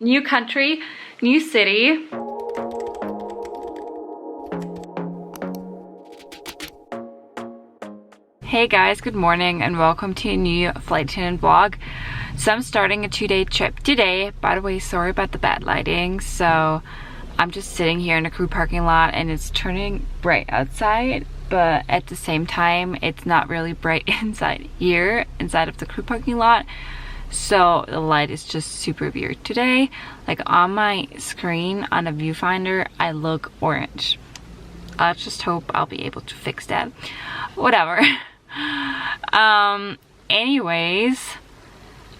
New country, new city. Hey guys, good morning and welcome to a new flight attendant vlog. So I'm starting a 2-day trip today. By the way, sorry about the bad lighting. So I'm just sitting here in a crew parking lot and it's turning bright outside, but at the same time it's not really bright inside here, inside of the crew parking lot. So the light is just super weird today. Like on my screen on the viewfinder, I look orange. I just hope I'll be able to fix that. Whatever. Anyways,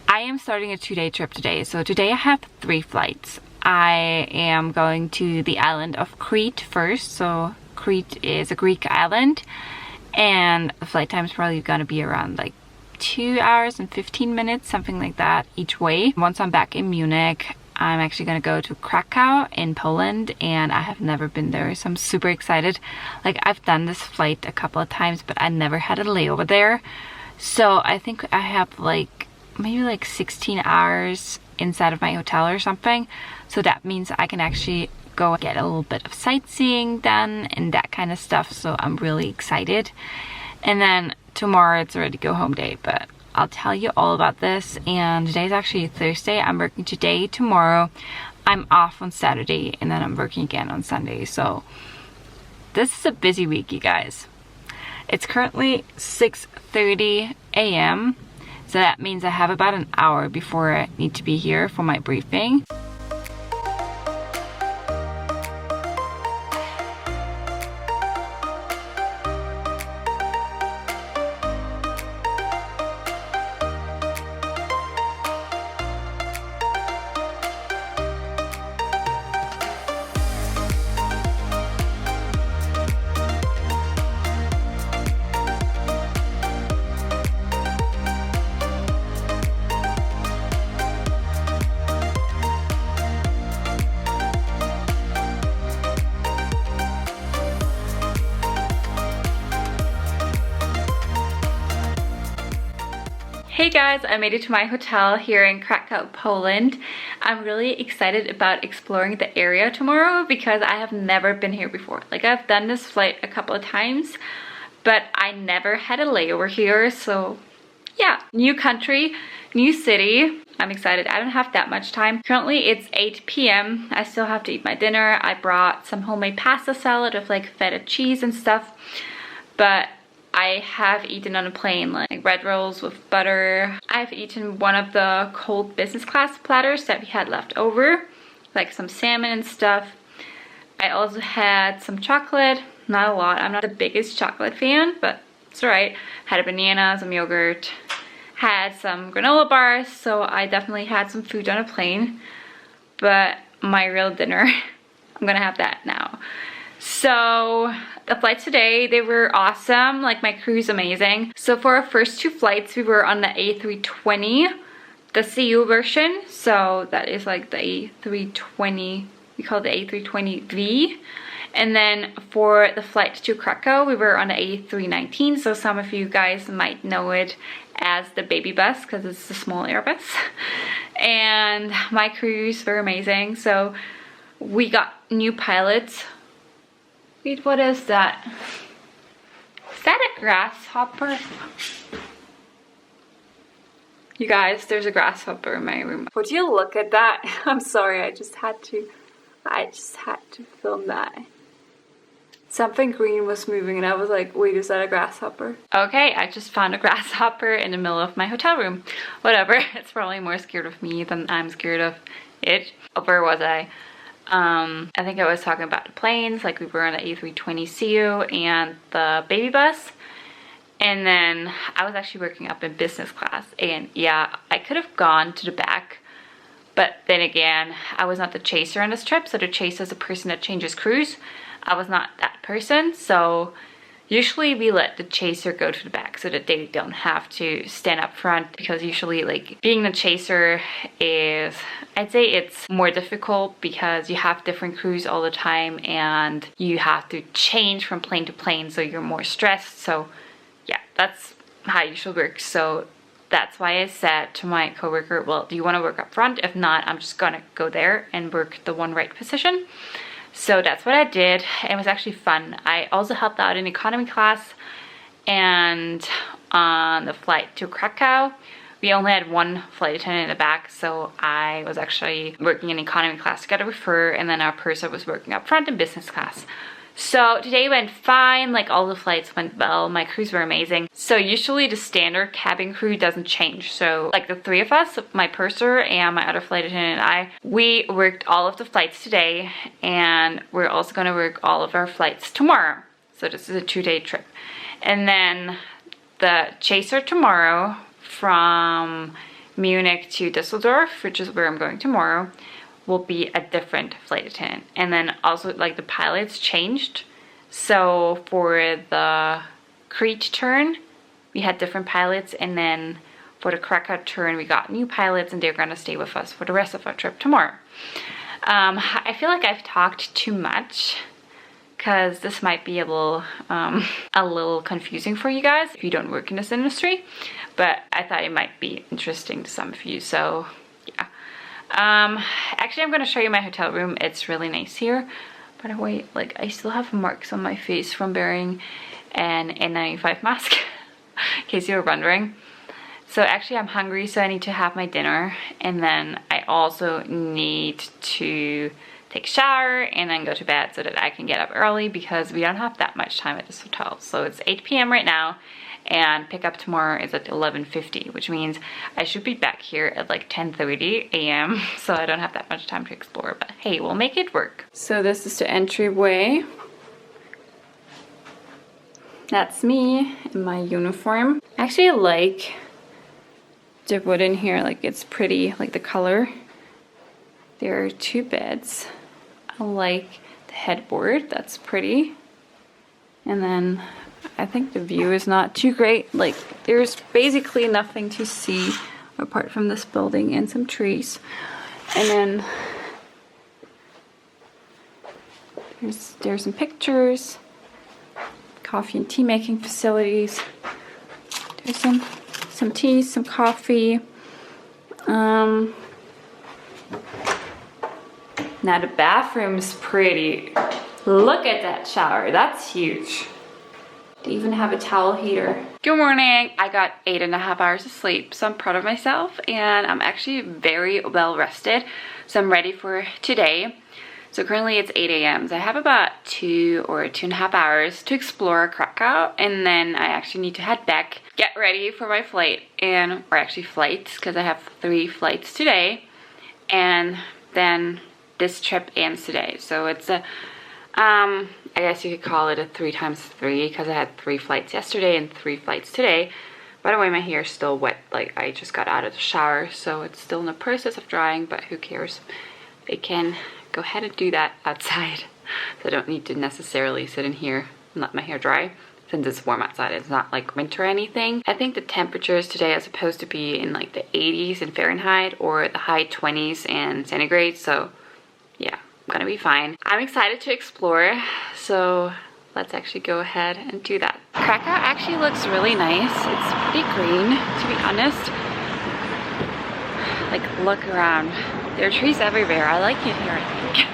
I am starting a 2-day trip today. So today I have 3 flights. I am going to the island of Crete first. So Crete is a Greek island and the flight time is probably gonna be around like 2 hours and 15 minutes, something like that each way. Once I'm back in Munich, I'm actually gonna go to Krakow in Poland, and I have never been there, so I'm super excited. Like, I've done this flight a couple of times, but I never had a layover there. So I think I have like maybe like 16 hours inside of my hotel or something. So that means I can actually go get a little bit of sightseeing done and that kind of stuff. So I'm really excited. And then tomorrow it's already go home day, but I'll tell you all about this. And today's actually Thursday. I'm working today, tomorrow. I'm off on Saturday, and then I'm working again on Sunday. So this is a busy week, you guys. It's currently 6:30 a.m. So that means I have about an hour before I need to be here for my briefing. Hey guys, I made it to my hotel here in Krakow, Poland. I'm really excited about exploring the area tomorrow because I have never been here before. Like, I've done this flight a couple of times, but I never had a layover here. So yeah, new country, new city. I'm excited. I don't have that much time. Currently it's 8 p.m. I still have to eat my dinner. I brought some homemade pasta salad with like feta cheese and stuff, but I have eaten on a plane like bread rolls with butter. I've eaten one of the cold business class platters that we had left over, like some salmon and stuff. I also had some chocolate, not a lot. I'm not the biggest chocolate fan, but it's alright. Had a banana, some yogurt, had some granola bars, so I definitely had some food on a plane. But my real dinner, I'm gonna have that now. So the flights today, they were awesome. Like, my crew is amazing. So for our first 2 flights, we were on the A320, the CU version. So that is like the A320, we call it the A320V. And then for the flight to Krakow, we were on the A319. So some of you guys might know it as the baby bus because it's a small Airbus. And my crews were amazing. So we got new pilots. Wait, what is that? Is that a grasshopper? You guys, there's a grasshopper in my room. Would you look at that? I'm sorry, I just had to film that. Something green was moving and I was like, wait, is that a grasshopper? Okay, I just found a grasshopper in the middle of my hotel room. Whatever, it's probably more scared of me than I'm scared of it. Oh, where was I? I think I was talking about the planes, like we were on the A320CU and the baby bus. And then I was actually working up in business class. And yeah, I could have gone to the back, but then again, I was not the chaser on this trip. So the chaser is a person that changes crews. I was not that person. So usually we let the chaser go to the back so that they don't have to stand up front, because usually like being the chaser is, I'd say it's more difficult because you have different crews all the time and you have to change from plane to plane, so you're more stressed. So yeah, that's how it usually works. So that's why I said to my coworker, well, do you want to work up front? If not, I'm just gonna go there and work the one right position. So that's what I did. It was actually fun. I also helped out in economy class, and on the flight to Krakow, we only had one flight attendant in the back, so I was actually working in economy class together with her, and then our purser was working up front in business class. So today went fine, like all the flights went well, my crews were amazing. So usually the standard cabin crew doesn't change. So like the three of us, my purser and my other flight attendant and I, we worked all of the flights today, and we're also gonna work all of our flights tomorrow. So this is a 2-day trip. And then the chaser tomorrow from Munich to Düsseldorf, which is where I'm going tomorrow, will be a different flight attendant. And then also like the pilots changed. So for the Crete turn, we had different pilots, and then for the Krakow turn, we got new pilots, and they're gonna stay with us for the rest of our trip tomorrow. I feel like I've talked too much, because this might be a little confusing for you guys if you don't work in this industry, but I thought it might be interesting to some of you, so yeah. Actually, I'm gonna show you my hotel room. It's really nice here. By the way, like, I still have marks on my face from wearing an N95 mask, in case you were wondering. So actually I'm hungry, so I need to have my dinner, and then I also need to take a shower and then go to bed so that I can get up early, because we don't have that much time at this hotel. So it's 8 p.m. right now, and pickup tomorrow is at 11:50, which means I should be back here at like 10:30 a.m. So I don't have that much time to explore, but hey, we'll make it work. So this is the entryway. That's me in my uniform. I actually like the wood in here, like it's pretty, like the color. There are 2 beds. I like the headboard, that's pretty. And then I think the view is not too great. Like, there's basically nothing to see apart from this building and some trees. And then there's some pictures, coffee and tea making facilities. There's some tea, some coffee. Now the bathroom's pretty. Look at that shower, that's huge. They even have a towel heater. Good morning. I got 8.5 hours of sleep, so I'm proud of myself, and I'm actually very well rested. So I'm ready for today. So currently it's 8 a.m. So I have about 2 or 2.5 hours to explore Krakow, and then I actually need to head back, get ready for my flight, or actually flights, because I have 3 flights today, and then this trip ends today. So it's a I guess you could call it a 3 times 3, because I had 3 flights yesterday and 3 flights today. By the way, my hair is still wet, like I just got out of the shower, so it's still in the process of drying, but who cares? I can go ahead and do that outside, so I don't need to necessarily sit in here and let my hair dry, since it's warm outside. It's not like winter or anything. I think the temperatures today are supposed to be in like the 80s in Fahrenheit or the high 20s in centigrade, so yeah, I'm gonna be fine. I'm excited to explore, so let's actually go ahead and do that. Krakow actually looks really nice. It's pretty green, to be honest. Like, look around. There are trees everywhere. I like it here, I think.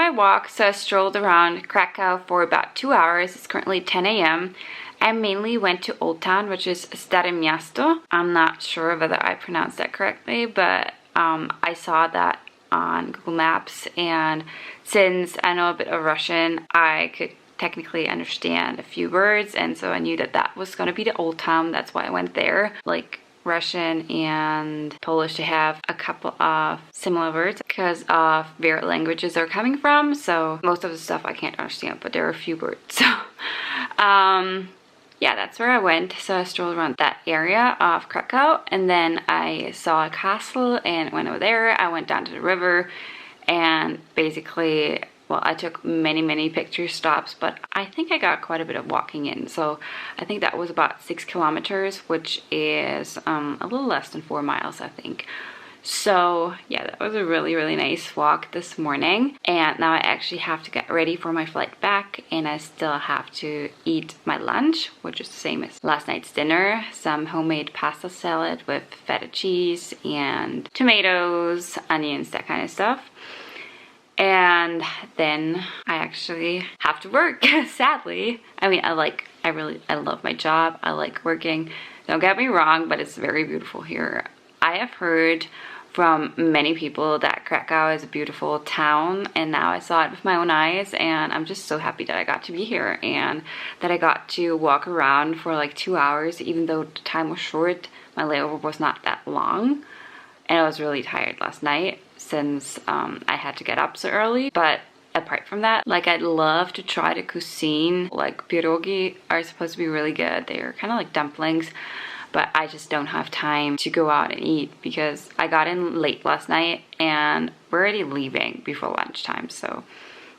my walk, so I strolled around Krakow for about 2 hours. It's currently 10 a.m. I mainly went to Old Town, which is Stare Miasto. I'm not sure whether I pronounced that correctly, but I saw that on Google Maps, and since I know a bit of Russian, I could technically understand a few words, and so I knew that that was gonna be the Old Town. That's why I went there. Like Russian and Polish, to have a couple of similar words because of where languages are coming from. So most of the stuff I can't understand, but there are a few words. So yeah, that's where I went. So I strolled around that area of Krakow, and then I saw a castle and went over there. I went down to the river, and basically, well, I took many picture stops, but I think I got quite a bit of walking in. So I think that was about 6 kilometers, which is a little less than 4 miles, I think. So yeah, that was a really nice walk this morning. And now I actually have to get ready for my flight back, and I still have to eat my lunch, which is the same as last night's dinner. Some homemade pasta salad with feta cheese and tomatoes, onions, that kind of stuff. And then I actually have to work, sadly. I mean, I love my job. I like working. Don't get me wrong, but it's very beautiful here. I have heard from many people that Krakow is a beautiful town, and now I saw it with my own eyes, and I'm just so happy that I got to be here and that I got to walk around for like 2 hours. Even though the time was short, my layover was not that long, and I was really tired last night since I had to get up so early. But apart from that, like, I'd love to try the cuisine. Like, pierogi are supposed to be really good. They're kind of like dumplings, but I just don't have time to go out and eat because I got in late last night and we're already leaving before lunchtime, so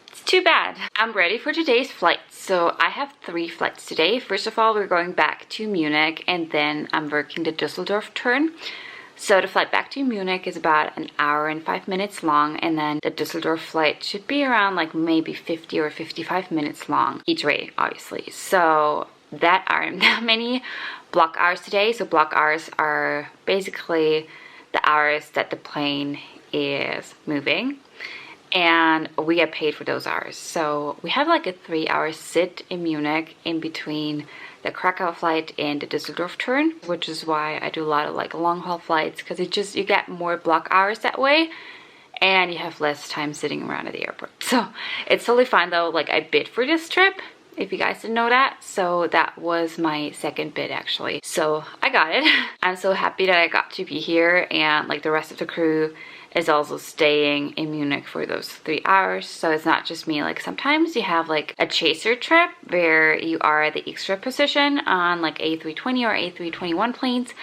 it's too bad. I'm ready for today's flight. So I have 3 flights today. First of all, we're going back to Munich, and then I'm working the Düsseldorf turn. So the flight back to Munich is about 1 hour and 5 minutes long, and then the Düsseldorf flight should be around like maybe 50 or 55 minutes long each way, obviously. So that aren't that many block hours today. So block hours are basically the hours that the plane is moving, and we get paid for those hours. So we have like a 3-hour sit in Munich in between the Krakow flight and the Düsseldorf turn, which is why I do a lot of like long haul flights, because you get more block hours that way, and you have less time sitting around at the airport. So it's totally fine though. Like, I bid for this trip, if you guys didn't know that. So that was my second bid actually. So I got it. I'm so happy that I got to be here, and like the rest of the crew is also staying in Munich for those 3 hours. So it's not just me. Like, sometimes you have like a chaser trip where you are the extra position on like A320 or A321 planes,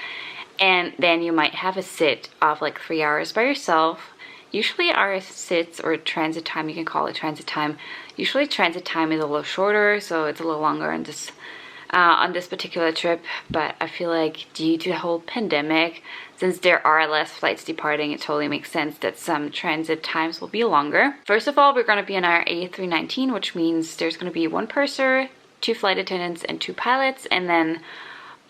and then you might have a sit of like 3 hours by yourself. Usually our sits, or transit time, you can call it transit time, usually transit time is a little shorter, so it's a little longer on this particular trip. But I feel like due to the whole pandemic, since there are less flights departing, it totally makes sense that some transit times will be longer. First of all, we're going to be in our A319, which means there's going to be 1 purser, 2 flight attendants, and 2 pilots. And then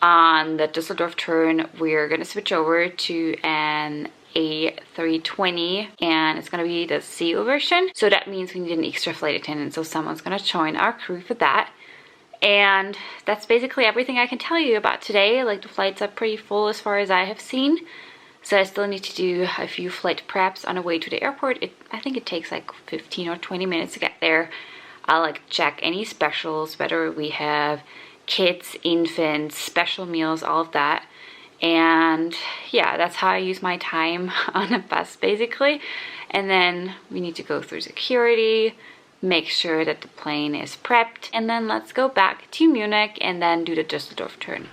on the Düsseldorf turn, we're going to switch over to an A320, and it's going to be the CO version. So that means we need an extra flight attendant, so someone's going to join our crew for that. And that's basically everything I can tell you about today. Like, the flights are pretty full as far as I have seen, so I still need to do a few flight preps on the way to the airport. I think it takes like 15 or 20 minutes to get there. I'll like check any specials, whether we have kids, infants, special meals, all of that. And yeah, that's how I use my time on a bus basically. And then we need to go through security, make sure that the plane is prepped, and then let's go back to Munich and then do the Düsseldorf turn.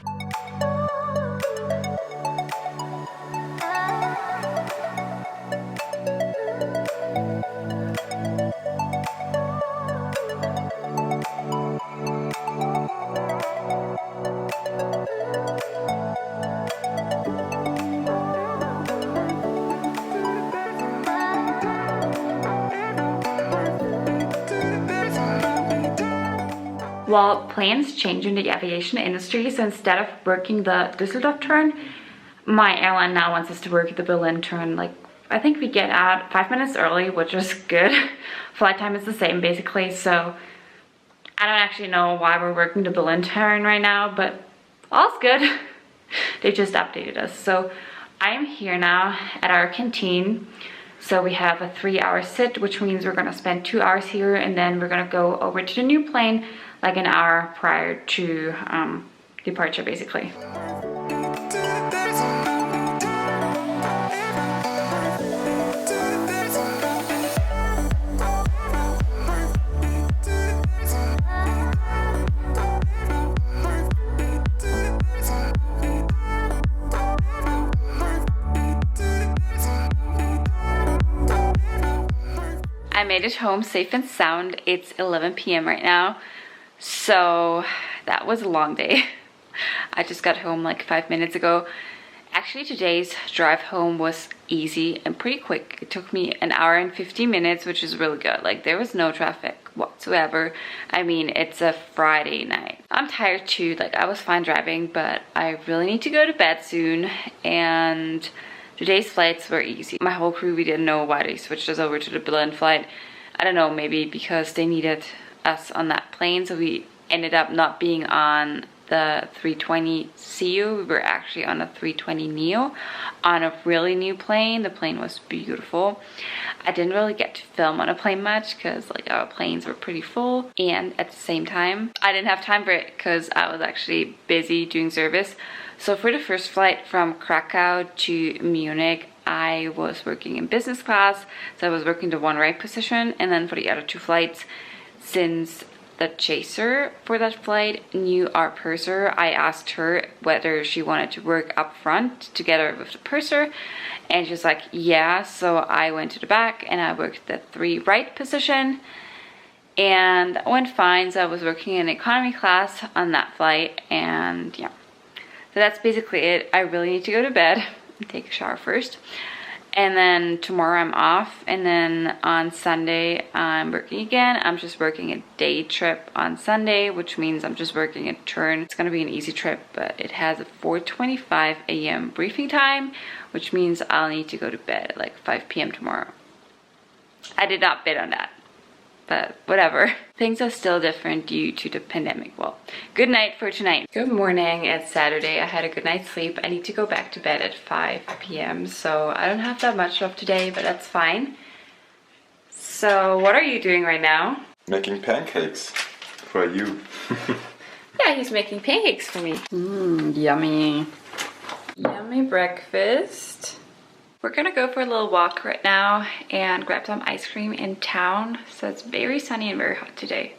Well, plans change in the aviation industry, so instead of working the Düsseldorf turn, my airline now wants us to work the Berlin turn like I think we get out 5 minutes early, which is good. Flight time is the same basically, so I don't actually know why we're working the Berlin turn right now, but all's good. They just updated us. So I'm here now at our canteen. So we have a 3-hour sit, which means we're gonna spend 2 hours here, and then we're gonna go over to the new plane like an hour prior to departure basically. I made it home safe and sound. It's 11 p.m. right now, so that was a long day. I just got home like 5 minutes ago. Actually, today's drive home was easy and pretty quick. It took me an hour and 50 minutes, which is really good. Like, there was no traffic whatsoever. I mean, it's a Friday night. I'm tired too. Like, I was fine driving, but I really need to go to bed soon, and today's flights were easy. My whole crew, we didn't know why they switched us over to the Berlin flight. I don't know, maybe because they needed us on that plane, so we ended up not being on the 320 CU. We were actually on a 320 Neo on a really new plane. The plane was beautiful. I didn't really get to film on a plane much because like our planes were pretty full, and at the same time I didn't have time for it because I was actually busy doing service. So for the first flight from Krakow to Munich, I was working in business class, so I was working the one right position, and then for the other 2 flights, since the chaser for that flight knew our purser, I asked her whether she wanted to work up front together with the purser, and she was like, yeah. So I went to the back and I worked the 3 right position, and it went fine. So I was working in economy class on that flight, and yeah. So that's basically it. I really need to go to bed and take a shower first. And then tomorrow I'm off, and then on Sunday I'm working again. I'm just working a day trip on Sunday, which means I'm just working a turn. It's gonna be an easy trip, but it has a 4:25 a.m. briefing time, which means I'll need to go to bed at like 5 p.m. tomorrow. I did not bid on that, but whatever. Things are still different due to the pandemic. Well, good night for tonight. Good morning, it's Saturday. I had a good night's sleep. I need to go back to bed at 5 p.m. so I don't have that much left today, but that's fine. So what are you doing right now? Making pancakes for you. Yeah, he's making pancakes for me. Yummy. Yummy breakfast. We're gonna go for a little walk right now and grab some ice cream in town. So it's very sunny and very hot today.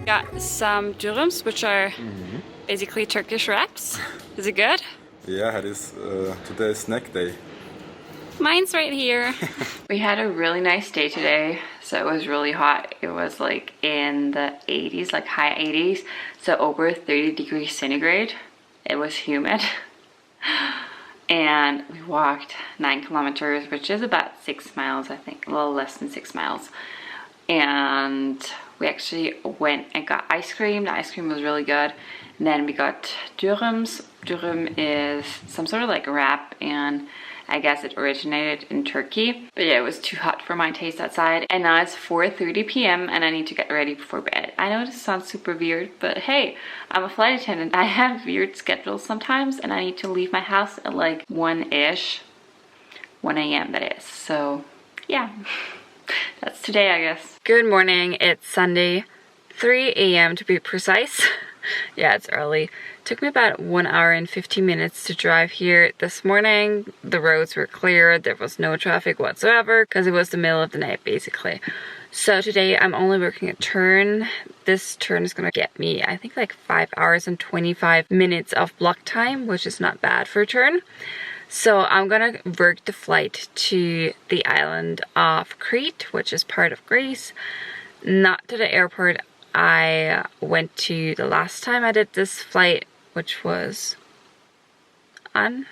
Got some dürums, which are basically Turkish wraps. Is it good? Yeah, it is today's snack day. Mine's right here. We had a really nice day today, so it was really hot. It was like in the 80s, like high 80s, so over 30 degrees centigrade. It was humid. And we walked 9 kilometers, which is about 6 miles, I think, a little less than 6 miles. And we actually went and got ice cream. The ice cream was really good. And then we got dürums. Dürüm is some sort of like wrap, and I guess it originated in Turkey. But yeah, it was too hot for my taste outside. And now it's 4:30 p.m. and I need to get ready before bed. I know this sounds super weird, but hey, I'm a flight attendant. I have weird schedules sometimes, and I need to leave my house at like 1-ish. 1 a.m. that is. So yeah, that's today, I guess. Good morning. It's Sunday, 3 a.m. to be precise. Yeah, it's early. Took me about 1 hour and 15 minutes to drive here this morning. The roads were clear. There was no traffic whatsoever because it was the middle of the night basically. So today I'm only working a turn. This turn is gonna get me, I think, like 5 hours and 25 minutes of block time, which is not bad for a turn. So I'm gonna work the flight to the island of Crete, which is part of Greece, not to the airport I went to the last time I did this flight, which was on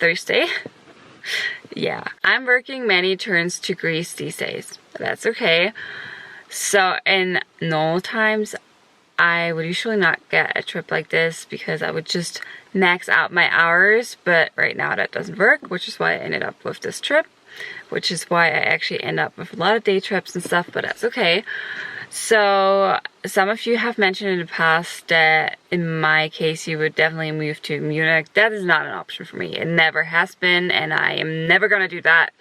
Thursday. Yeah, I'm working many turns to Greece these days. That's okay. So in normal times, I would usually not get a trip like this because I would just max out my hours, but right now that doesn't work, which is why I ended up with this trip, which is why I actually end up with a lot of day trips and stuff, but that's okay. So some of you have mentioned in the past that in my case you would definitely move to Munich. That is not an option for me. It never has been, and I am never gonna do that.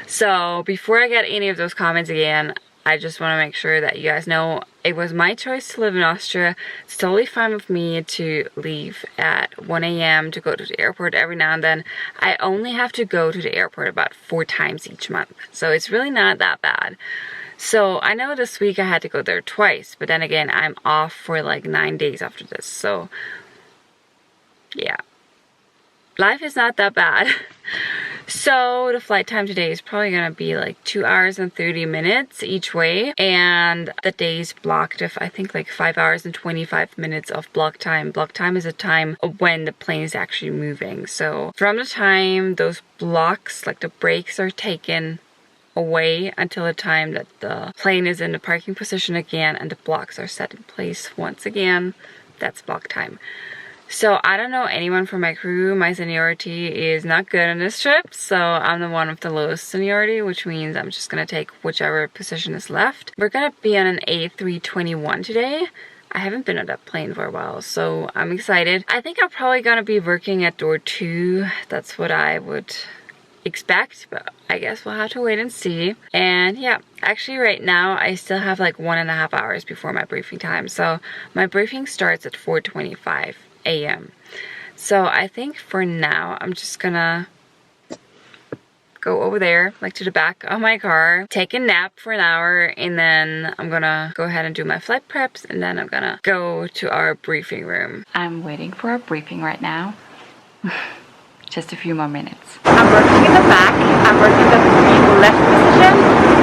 So before I get any of those comments again, I just want to make sure that you guys know it was my choice to live in Austria. It's totally fine with me to leave at 1 a.m. to go to the airport every now and then. I only have to go to the airport about 4 times each month, so it's really not that bad. So I know this week I had to go there twice, but then again, I'm off for like 9 days after this. So yeah, life is not that bad. So the flight time today is probably gonna be like 2 hours and 30 minutes each way. And the day's blocked of, I think, like 5 hours and 25 minutes of block time. Block time is a time when the plane is actually moving. So from the time those blocks, like the breaks, are taken away until the time that the plane is in the parking position again and the blocks are set in place once again, that's block time. So I don't know anyone from my crew. My seniority is not good on this trip, so I'm the one with the lowest seniority, which means I'm just gonna take whichever position is left. We're gonna be on an A321 today. I haven't been on that plane for a while, so I'm excited. I think I'm probably gonna be working at door 2. That's what I would expect, but I guess we'll have to wait and see. And yeah, actually right now I still have like 1.5 hours before my briefing time. So my briefing starts at 4:25 a.m. So I think for now I'm just gonna go over there, like to the back of my car, take a nap for an hour, and then I'm gonna go ahead and do my flight preps, and then I'm gonna go to our briefing room. I'm waiting for our briefing right now. Just a few more minutes. I'm working in the back. I'm working the left position,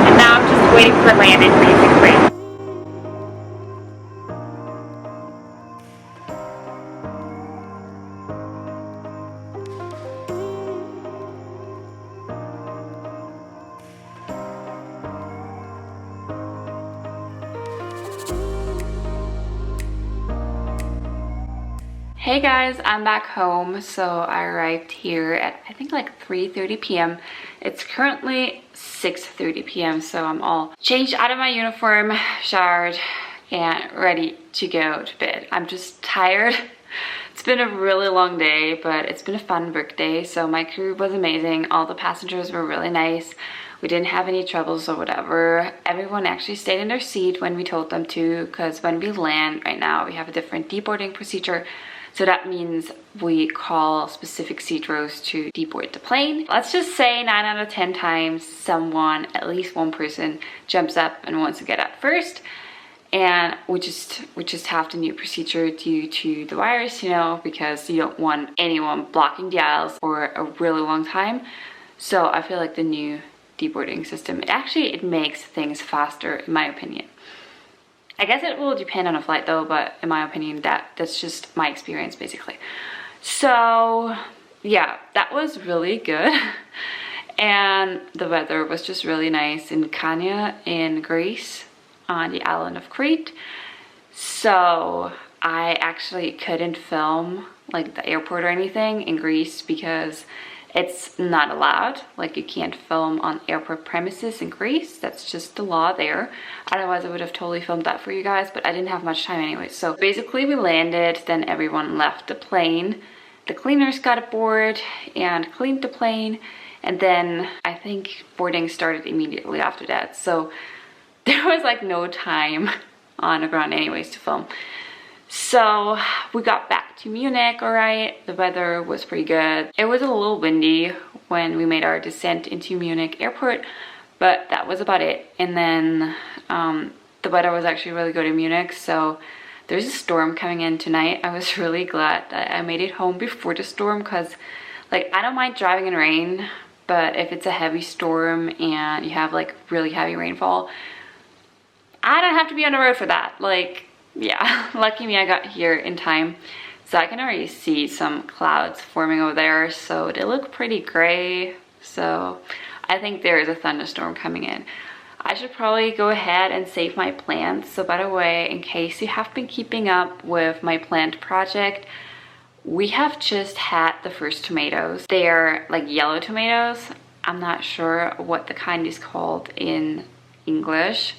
and now I'm just waiting for landing basically. Hey guys, I'm back home. So I arrived here at I think like 3:30 p.m. It's currently 6:30 p.m. so I'm all changed out of my uniform, showered, and ready to go to bed. I'm just tired. It's been a really long day, but it's been a fun work day. So my crew was amazing. All the passengers were really nice. We didn't have any troubles or whatever. Everyone actually stayed in their seat when we told them to, because when we land right now, we have a different deboarding procedure. So that means we call specific seat rows to deboard the plane. Let's just say 9 out of 10 times someone, at least one person, jumps up and wants to get out first. And we just have the new procedure due to the virus, you know, because you don't want anyone blocking the aisles for a really long time. So I feel like the new deboarding system, it makes things faster, in my opinion. I guess it will depend on a flight though, but in my opinion, that's just my experience basically. So yeah, that was really good. And the weather was just really nice in Kanya in Greece on the island of Crete. So I actually couldn't film like the airport or anything in Greece because it's not allowed. Like you can't film on airport premises in Greece. That's just the law there. Otherwise I would have totally filmed that for you guys, but I didn't have much time anyway. So basically we landed, then everyone left the plane. The cleaners got aboard and cleaned the plane. And then I think boarding started immediately after that. So there was like no time on the ground anyways to film. So we got back to Munich, all right. The weather was pretty good. It was a little windy when we made our descent into Munich airport, but that was about it. And then the weather was actually really good in Munich. So there's a storm coming in tonight. I was really glad that I made it home before the storm because like I don't mind driving in rain, but if it's a heavy storm and you have like really heavy rainfall, I don't have to be on the road for that. Like, yeah, lucky me, I got here in time. So I can already see some clouds forming over there. So they look pretty gray, So I think there is a thunderstorm coming in. I should probably go ahead and save my plants. So by the way, in case you have been keeping up with my plant project, we have just had the first tomatoes. They are like yellow tomatoes. I'm not sure what the kind is called in English.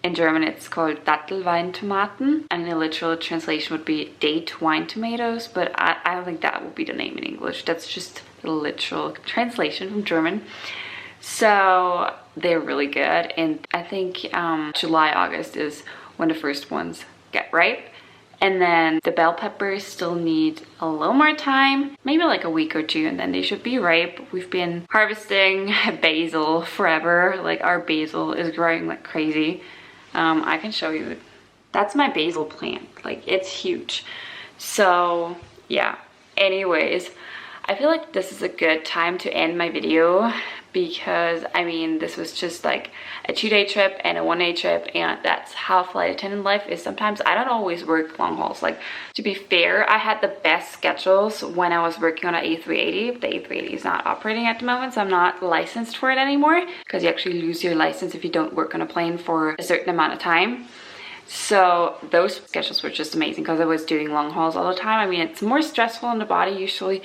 In German it's called Dattelweintomaten, and the literal translation would be date wine tomatoes, but I don't think that would be the name in English. That's just the literal translation from German. So they're really good, and I think July, August is when the first ones get ripe. And then the bell peppers still need a little more time, maybe like a week or two, and then they should be ripe. We've been harvesting basil forever. Like our basil is growing like crazy. I can show you. That's my basil plant. Like it's huge. So yeah, anyways, I feel like this is a good time to end my video because I mean this was just like a 2-day trip and a 1-day trip, and that's how flight attendant life is. Sometimes I don't always work long hauls. Like, to be fair, I had the best schedules when I was working on an A380. The A380 is not operating at the moment, so I'm not licensed for it anymore, because you actually lose your license if you don't work on a plane for a certain amount of time. So those schedules were just amazing because I was doing long hauls all the time. I mean, it's more stressful on the body usually,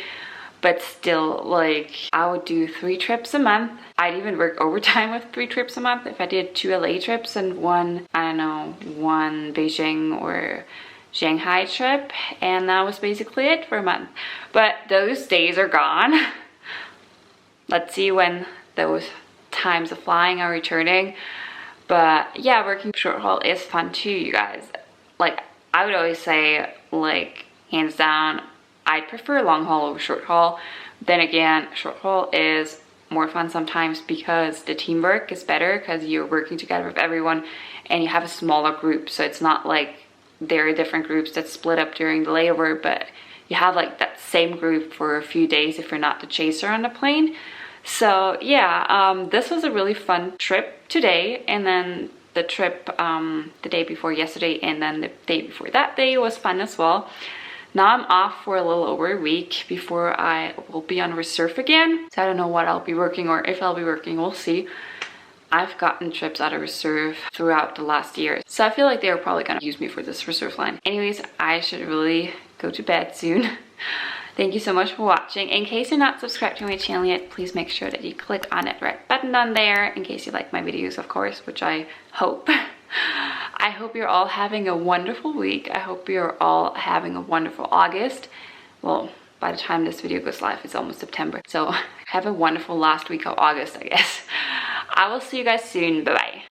but still, like, I would do 3 trips a month. I'd even work overtime with 3 trips a month if I did 2 LA trips and one, I don't know, 1 Beijing or Shanghai trip, and that was basically it for a month. But those days are gone. Let's see when those times of flying are returning. But yeah, working short haul is fun too, you guys. Like, I would always say, like, hands down, I prefer long haul over short haul. Then again, short haul is more fun sometimes because the teamwork is better because you're working together with everyone and you have a smaller group. So it's not like there are different groups that split up during the layover, but you have like that same group for a few days if you're not the chaser on the plane. So yeah, this was a really fun trip today, and then the trip the day before yesterday, and then the day before that day was fun as well. Now I'm off for a little over a week before I will be on reserve again. So I don't know what I'll be working or if I'll be working, we'll see. I've gotten trips out of reserve throughout the last year, so I feel like they're probably gonna use me for this reserve line. Anyways, I should really go to bed soon. Thank you so much for watching. In case you're not subscribed to my channel yet, please make sure that you click on that red button down there in case you like my videos, of course, which I hope. I hope you're all having a wonderful week. I hope you're all having a wonderful August. Well, by the time this video goes live, it's almost September. So have a wonderful last week of August, I guess. I will see you guys soon. Bye-bye.